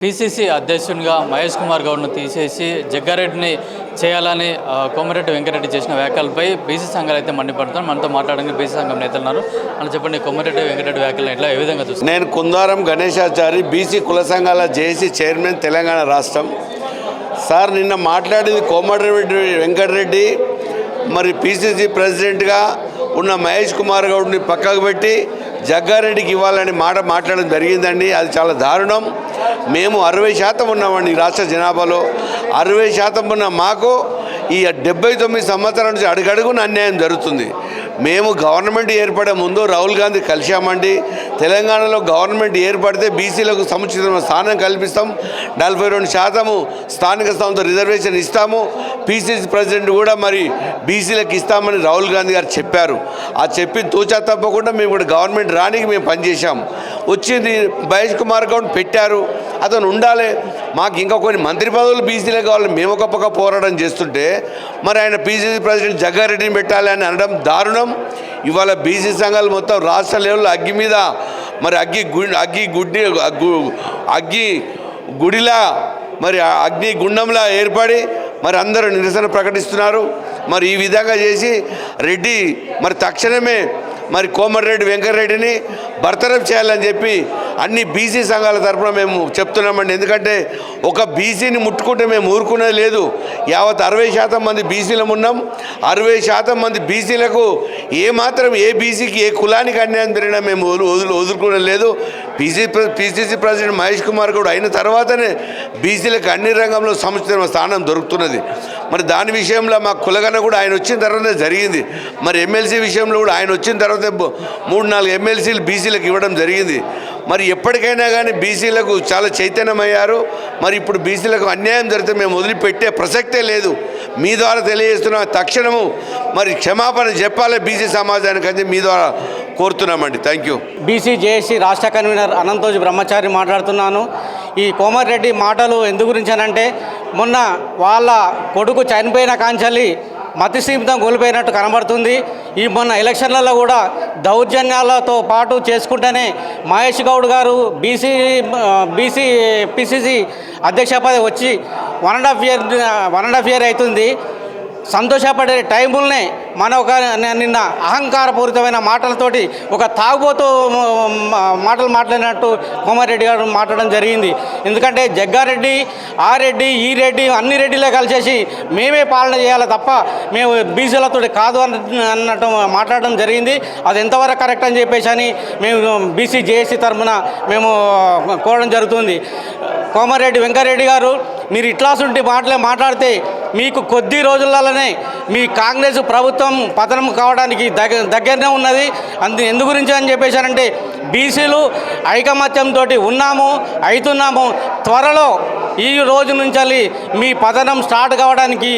PCC అధ్యక్షునిగా మహేష్ కుమార్ గౌడ్ను తీసేసి జగ్గారెడ్డిని చేయాలని కోమరెడ్డి వెంకరెడ్డి చేసిన వ్యాఖ్యలపై బీసీ సంఘాలు అయితే మండిపడుతున్నారు. మనతో మాట్లాడడానికి బీసీ సంఘం నేతలు ఉన్నారు. అని చెప్పండి, కోమరెడ్డి వెంకరెడ్డి వ్యాఖ్యలను ఎట్లా ఏ విధంగా చూస్తారు? నేను కుందారం గణేశాచారి, బీసీ కుల సంఘాల జేఏసీ చైర్మన్, తెలంగాణ రాష్ట్రం. సార్, నిన్న మాట్లాడింది కోమరెడ్డి వెంకటరెడ్డి మరి పిసిసి ప్రెసిడెంట్గా ఉన్న మహేష్ కుమార్ గౌడ్ని పక్కకు పెట్టి జగ్గారెడ్డికి ఇవ్వాలని మాట్లాడడం జరిగిందండి. అది చాలా దారుణం. మేము 60% ఉన్నామండి రాష్ట్ర జనాభాలో. 60% ఉన్న మాకు ఈ 79 సంవత్సరాల నుంచి అడుగడుగున అన్యాయం జరుగుతుంది. మేము గవర్నమెంట్ ఏర్పడే ముందు రాహుల్ గాంధీ కలిశామండి. తెలంగాణలో గవర్నమెంట్ ఏర్పడితే బీసీలకు సముచితమైన స్థానం కల్పిస్తాం, 42% స్థానిక సంస్థ రిజర్వేషన్ ఇస్తాము, పిసిసి ప్రెసిడెంట్ కూడా మరి బీసీలకు ఇస్తామని రాహుల్ గాంధీ గారు చెప్పారు. ఆ చెప్పి తూచా తప్పకుండా మేము కూడా గవర్నమెంట్ రానికి మేము పనిచేశాం. వచ్చింది మహేష్ కుమార్ గౌడ్ పెట్టారు, అతను ఉండాలి. మాకు ఇంకా కొన్ని మంత్రి పదవులు బీసీలకు కావాలి. మేము ఒక పక్క పోరాటం చేస్తుంటే మరి ఆయన పిసిసి ప్రెసిడెంట్ జగ్గారెడ్డిని పెట్టాలి అని అనడం దారుణం. ఇవాళ బీసీ సంఘాలు మొత్తం రాష్ట్ర లెవెల్లో అగ్గి మీద మరి అగ్గి గుడిలా మరి అగ్ని గుండంలా ఏర్పడి మరి అందరూ నిరసన ప్రకటిస్తున్నారు. మరి ఈ విధంగా చేసి రెడ్డి మరి తక్షణమే మరి కోమరెడ్డి వెంకటరెడ్డిని బర్తరఫ్ చేయాలని చెప్పి అన్ని బీసీ సంఘాల తరఫున మేము చెప్తున్నామండి. ఎందుకంటే ఒక బీసీని ముట్టుకుంటే మేము ఊరుకునేది లేదు. యావత్ 60% మంది బీసీలు ఉన్నాం. 60% మంది బీసీలకు ఏమాత్రం ఏ బీసీకి ఏ కులానికి అన్యాయం జరిగినా మేము వదులుకునేది లేదు. పిసిసి ప్రెసిడెంట్ మహేష్ కుమార్ గౌడ్ అయిన తర్వాతనే బీసీలకు అన్ని రంగంలో సముచితమైన స్థానం దొరుకుతున్నది. మరి దాని విషయంలో మా కులగన కూడా ఆయన వచ్చిన తర్వాతనే జరిగింది. మరి ఎమ్మెల్సీ విషయంలో కూడా ఆయన వచ్చిన తర్వాత 3-4 ఎమ్మెల్సీలు బీసీలకు ఇవ్వడం జరిగింది. మరి ఎప్పటికైనా కానీ బీసీలకు చాలా చైతన్యమయ్యారు. మరి ఇప్పుడు బీసీలకు అన్యాయం జరిగితే మేము వదిలిపెట్టే ప్రసక్తే లేదు. మీ ద్వారా తెలియజేస్తున్న తక్షణము మరి క్షమాపణ చెప్పాలి బీసీ సమాజానికి అని మీ ద్వారా కోరుతున్నామండి. Thank you. బీసీ జేఏసీ రాష్ట్ర కన్వీనర్ అనంతోజు బ్రహ్మచారి మాట్లాడుతున్నాను. ఈ కోమరెడ్డి మాటలు ఎందు గురించి అనంటే, మొన్న వాళ్ళ కొడుకు చనిపోయిన కాంచెల్లి మతి సీమితం కోల్పోయినట్టు కనబడుతుంది. ఈ మొన్న ఎలక్షన్లలో కూడా దౌర్జన్యాలతో పాటు చేసుకుంటేనే మహేష్ గౌడ్ గారు పిసిసి అధ్యక్ష పదవి వచ్చి 1.5 year అవుతుంది. సంతోషపడే టైములనే నిన్న అహంకారపూరితమైన మాటలతోటి ఒక తాగుబోతూ మాటలు మాట్లాడినట్టు కోమారెడ్డి గారు మాట్లాడడం జరిగింది. ఎందుకంటే జగ్గారెడ్డి, ఆ రెడ్డి, ఈ రెడ్డి, అన్ని రెడ్డిలే కలిసేసి మేమే పాలన చేయాలి తప్ప మేము బీసీలతో కాదు అన్నట్టు మాట్లాడడం జరిగింది. అది ఎంతవరకు కరెక్ట్ అని చెప్పేసి అని మేము బీసీ జేఏసీ తరఫున మేము కోరడం జరుగుతుంది. కోమారెడ్డి వెంకరెడ్డి గారు, మీరు ఇట్లాంటి మాట్లాడితే మీకు కొద్ది రోజులలోనే మీ కాంగ్రెస్ ప్రభుత్వం పతనం కావడానికి దగ్గరనే ఉన్నది. ఎందు గురించి అని చెప్పేశారంటే, బీసీలు ఐకమత్యంతో అవుతున్నాము. త్వరలో ఈ రోజు నుంచి మీ పతనం స్టార్ట్ కావడానికి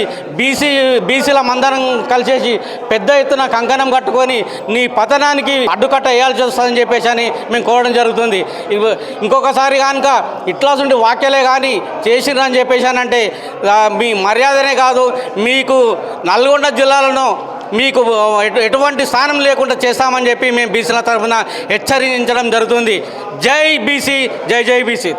బీసీల మందరం కలిసేసి పెద్ద ఎత్తున కంకణం కట్టుకొని నీ పతనానికి అడ్డుకట్ట వేయాల్సి వస్తుందని చెప్పేసి అని మేము కోరడం జరుగుతుంది. ఇంకొకసారి కనుక ఇట్లాంటి వాక్యాలే కానీ చేసిరని చెప్పేసానంటే మీ మర్యాదనే కాదు, మీకు నల్గొండ జిల్లాలో మీకు ఎటువంటి స్థానం లేకుండా చేస్తామని చెప్పి మేము బీసీల తరఫున హెచ్చరించడం జరుగుతుంది. జై బీసీ, జై జై బీసీ.